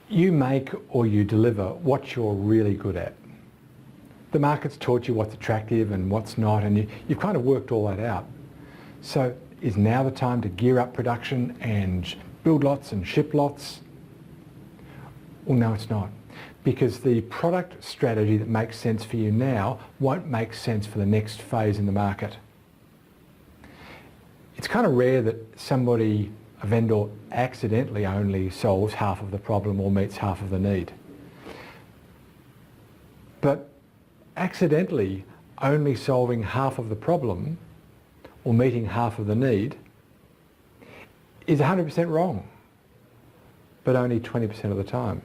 You make or you deliver what you're really good at. The market's taught you what's attractive and what's not, and you've kind of worked all that out. So is now the time to gear up production and build lots and ship lots? Well, no, it's not. Because the product strategy that makes sense for you now won't make sense for the next phase in the market. It's kind of rare that a vendor accidentally only solves half of the problem or meets half of the need. But accidentally only solving half of the problem or meeting half of the need is 100% wrong, but only 20% of the time.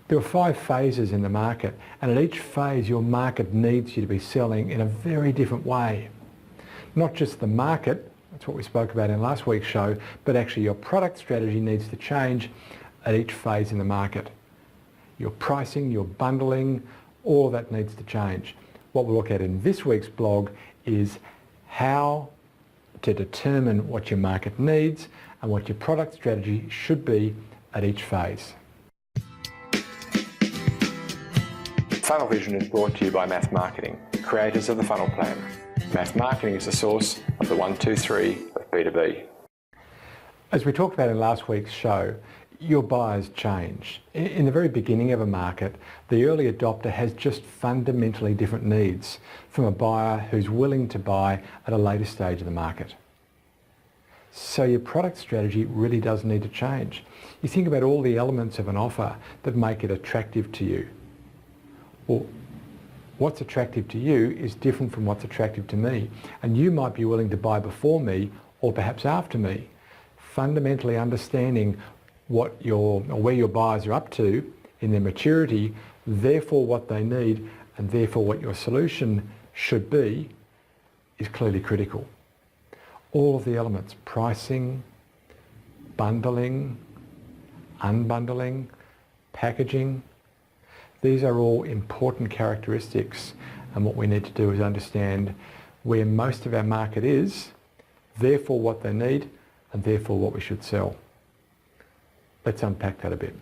There are 5 phases in the market, and at each phase your market needs you to be selling in a very different way. Not just the market, that's what we spoke about in last week's show, but actually your product strategy needs to change at each phase in the market. Your pricing, your bundling, all of that needs to change. What we'll look at in this week's blog is how to determine what your market needs and what your product strategy should be at each phase. Funnel Vision is brought to you by Math Marketing, creators of the funnel plan. Math Marketing is the source of the 1, 2, 3 of B2B. As we talked about in last week's show, your buyers change. In the very beginning of a market, the early adopter has just fundamentally different needs from a buyer who's willing to buy at a later stage of the market. So your product strategy really does need to change. You think about all the elements of an offer that make it attractive to you. Well, what's attractive to you is different from what's attractive to me, and you might be willing to buy before me or perhaps after me. Fundamentally understanding where your buyers are up to in their maturity, therefore what they need, and therefore what your solution should be, is clearly critical. All of the elements, pricing, bundling, unbundling, packaging, these are all important characteristics, and what we need to do is understand where most of our market is, therefore what they need, and therefore what we should sell. Let's unpack that a bit.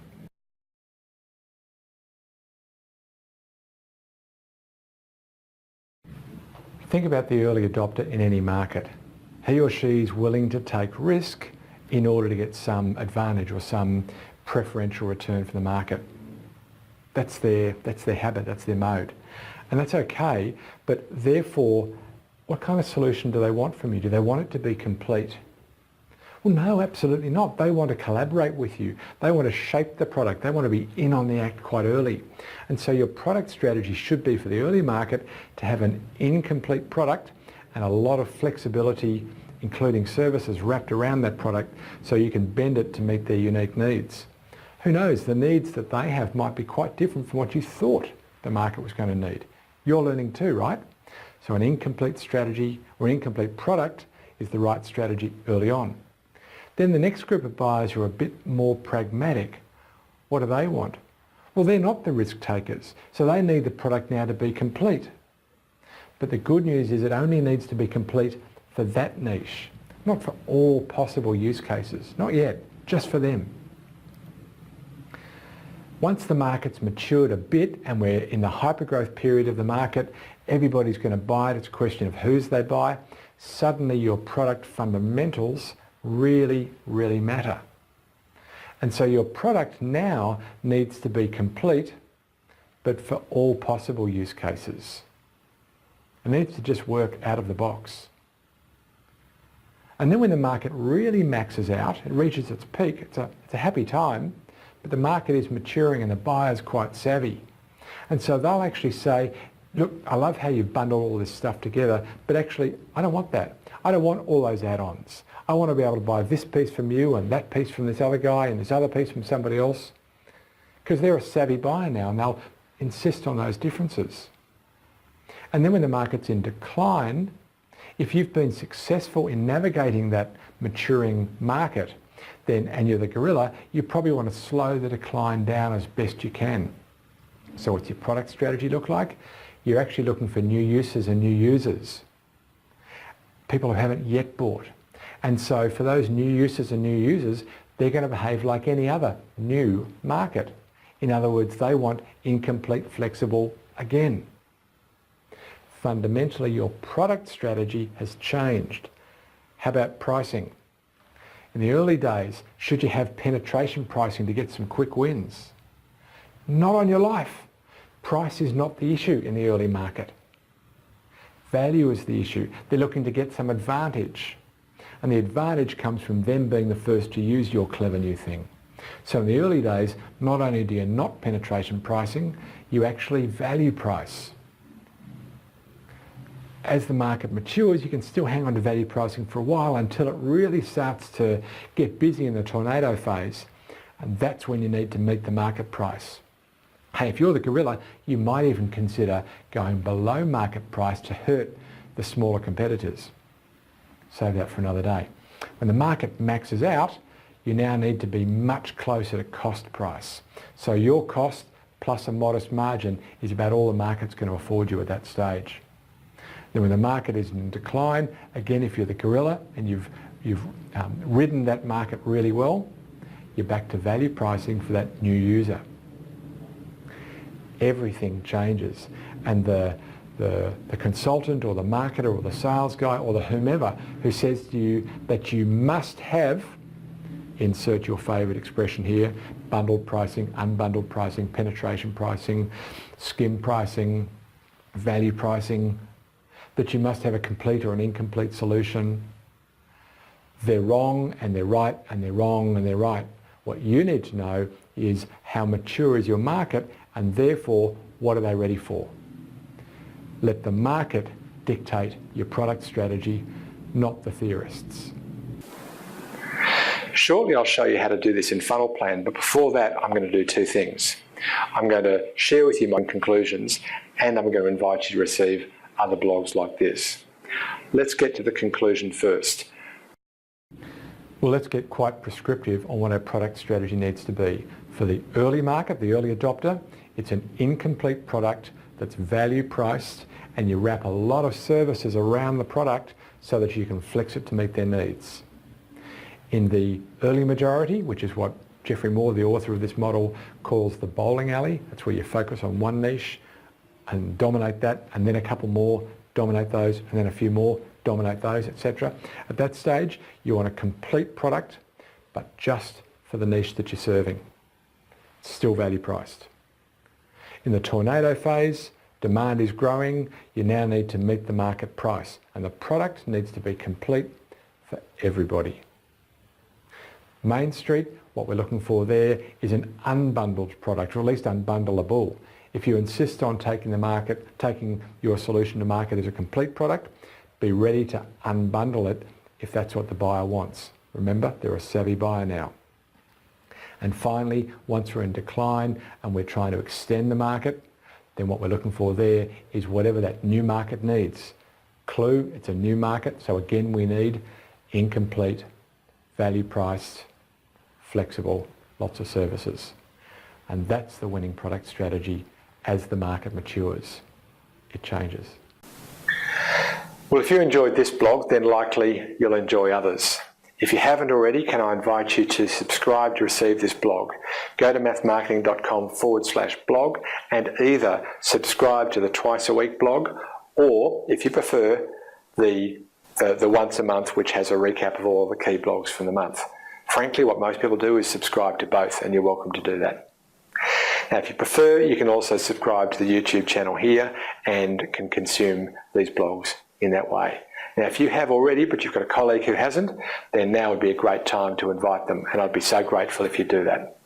Think about the early adopter in any market. He or she is willing to take risk in order to get some advantage or some preferential return from the market. That's their habit, that's their mode. And that's okay, but therefore, what kind of solution do they want from you? Do they want it to be complete? Well, no, absolutely not. They want to collaborate with you. They want to shape the product. They want to be in on the act quite early. And so your product strategy should be for the early market to have an incomplete product and a lot of flexibility, including services wrapped around that product, so you can bend it to meet their unique needs. Who knows, the needs that they have might be quite different from what you thought the market was going to need. You're learning too, right? So an incomplete strategy or incomplete product is the right strategy early on. Then the next group of buyers who are a bit more pragmatic, what do they want? Well, they're not the risk takers, so they need the product now to be complete. But the good news is it only needs to be complete for that niche, not for all possible use cases. Not yet, just for them. Once the market's matured a bit and we're in the hypergrowth period of the market, everybody's going to buy it. It's a question of whose they buy. Suddenly your product fundamentals really, really matter. And so your product now needs to be complete, but for all possible use cases. It needs to just work out of the box. And then when the market really maxes out, it reaches its peak, it's a happy time, but the market is maturing and the buyer's quite savvy. And so they'll actually say, look, I love how you've bundled all this stuff together, but actually I don't want that. I don't want all those add-ons. I want to be able to buy this piece from you and that piece from this other guy and this other piece from somebody else. Because they're a savvy buyer now and they'll insist on those differences. And then when the market's in decline, if you've been successful in navigating that maturing market, then, and you're the gorilla, you probably want to slow the decline down as best you can. So what's your product strategy look like? You're actually looking for new uses and new users. People who haven't yet bought. And so for those new uses and new users, they're going to behave like any other new market. In other words, they want incomplete, flexible again. Fundamentally, your product strategy has changed. How about pricing? In the early days, should you have penetration pricing to get some quick wins? Not on your life. Price is not the issue in the early market. Value is the issue. They're looking to get some advantage. And the advantage comes from them being the first to use your clever new thing. So in the early days, not only do you not penetration pricing, you actually value price. As the market matures, you can still hang on to value pricing for a while until it really starts to get busy in the tornado phase. And that's when you need to meet the market price. Hey, if you're the gorilla, you might even consider going below market price to hurt the smaller competitors. Save that for another day. When the market maxes out, you now need to be much closer to cost price. So your cost plus a modest margin is about all the market's going to afford you at that stage. Then when the market is in decline, again, if you're the gorilla and you've ridden that market really well, you're back to value pricing for that new user. Everything changes, and the consultant or the marketer or the sales guy or the whomever who says to you that you must have, insert your favourite expression here, bundled pricing, unbundled pricing, penetration pricing, skim pricing, value pricing, that you must have a complete or an incomplete solution. They're wrong and they're right and they're wrong and they're right. What you need to know is how mature is your market, and therefore what are they ready for. Let the market dictate your product strategy, not the theorists. Shortly I'll show you how to do this in Funnel Plan, but before that I'm going to do two things. I'm going to share with you my conclusions, and I'm going to invite you to receive other blogs like this. Let's get to the conclusion first. Well, let's get quite prescriptive on what our product strategy needs to be. For the early market, the early adopter, it's an incomplete product that's value priced, and you wrap a lot of services around the product so that you can flex it to meet their needs. In the early majority, which is what Geoffrey Moore, the author of this model, calls the bowling alley, that's where you focus on one niche and dominate that, and then a couple more, dominate those, and then a few more, dominate those, etc. At that stage, you want a complete product, but just for the niche that you're serving. It's still value priced. In the tornado phase, demand is growing, you now need to meet the market price, and the product needs to be complete for everybody. Main Street, what we're looking for there is an unbundled product, or at least unbundleable. If you insist on taking your solution to market as a complete product, be ready to unbundle it if that's what the buyer wants. Remember, they're a savvy buyer now. And finally, once we're in decline and we're trying to extend the market, then what we're looking for there is whatever that new market needs. Clue, it's a new market, so again we need incomplete, value priced, flexible, lots of services. And that's the winning product strategy. As the market matures, it changes. Well, if you enjoyed this blog, then likely you'll enjoy others. If you haven't already, can I invite you to subscribe to receive this blog? Go to mathmarketing.com/blog and either subscribe to the twice a week blog, or if you prefer, the once a month, which has a recap of all the key blogs from the month. Frankly, what most people do is subscribe to both, and you're welcome to do that. Now, if you prefer, you can also subscribe to the YouTube channel here and can consume these blogs in that way. Now, if you have already, but you've got a colleague who hasn't, then now would be a great time to invite them, and I'd be so grateful if you do that.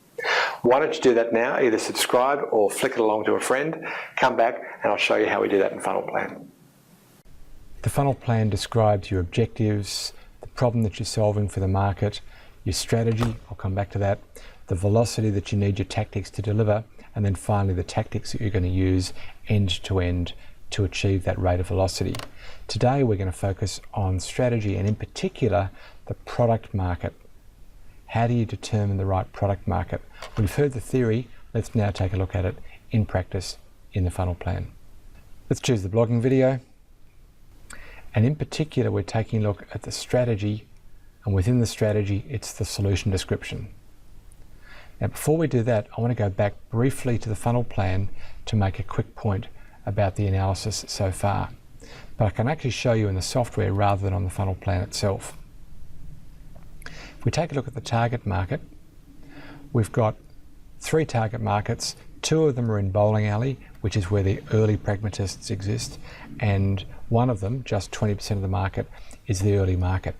Why don't you do that now? Either subscribe or flick it along to a friend. Come back and I'll show you how we do that in Funnel Plan. The Funnel Plan describes your objectives, the problem that you're solving for the market, your strategy, I'll come back to that, the velocity that you need your tactics to deliver, and then finally the tactics that you're going to use end to end to achieve that rate of velocity. Today we're going to focus on strategy, and in particular the product market. How do you determine the right product market? We've heard the theory, let's now take a look at it in practice in the Funnel Plan. Let's choose the blogging video, and in particular we're taking a look at the strategy and within the strategy, it's the solution description. Now, before we do that, I want to go back briefly to the funnel plan to make a quick point about the analysis so far. But I can actually show you in the software rather than on the funnel plan itself. If we take a look at the target market, we've got 3 target markets. 2 of them are in bowling alley, which is where the early pragmatists exist, and one of them, just 20% of the market, is the early market.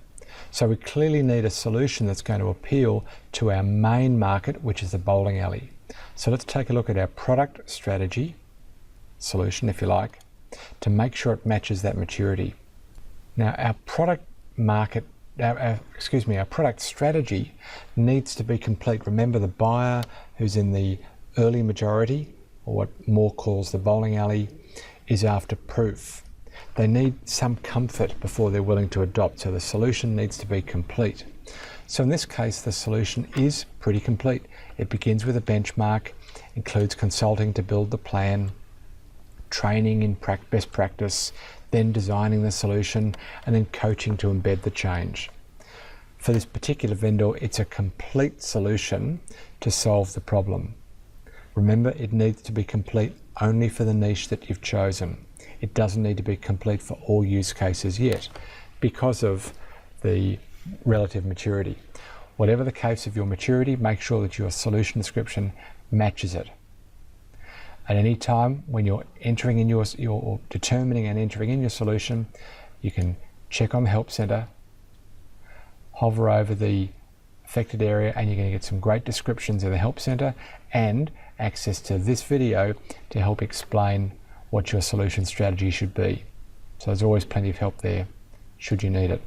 So we clearly need a solution that's going to appeal to our main market, which is the bowling alley. So let's take a look at our product strategy solution, if you like, to make sure it matches that maturity. Now, our product strategy needs to be complete. Remember, the buyer who's in the early majority, or what Moore calls the bowling alley, is after proof. They need some comfort before they're willing to adopt, so the solution needs to be complete. So in this case, the solution is pretty complete. It begins with a benchmark, includes consulting to build the plan, training in best practice, then designing the solution, and then coaching to embed the change. For this particular vendor, it's a complete solution to solve the problem. Remember, it needs to be complete only for the niche that you've chosen. It doesn't need to be complete for all use cases yet because of the relative maturity. Whatever the case of your maturity, make sure that your solution description matches it. At any time when you're entering in you're determining and entering in your solution, you can check on the Help Center, hover over the affected area, and you're going to get some great descriptions of the Help Center and access to this video to help explain what your solution strategy should be. So there's always plenty of help there should you need it.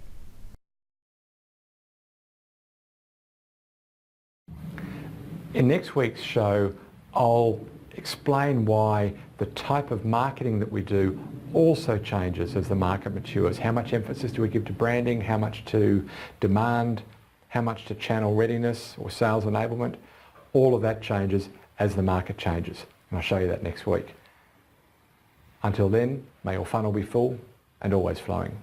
In next week's show, I'll explain why the type of marketing that we do also changes as the market matures. How much emphasis do we give to branding? How much to demand? How much to channel readiness or sales enablement? All of that changes as the market changes. And I'll show you that next week. Until then, may your funnel be full and always flowing.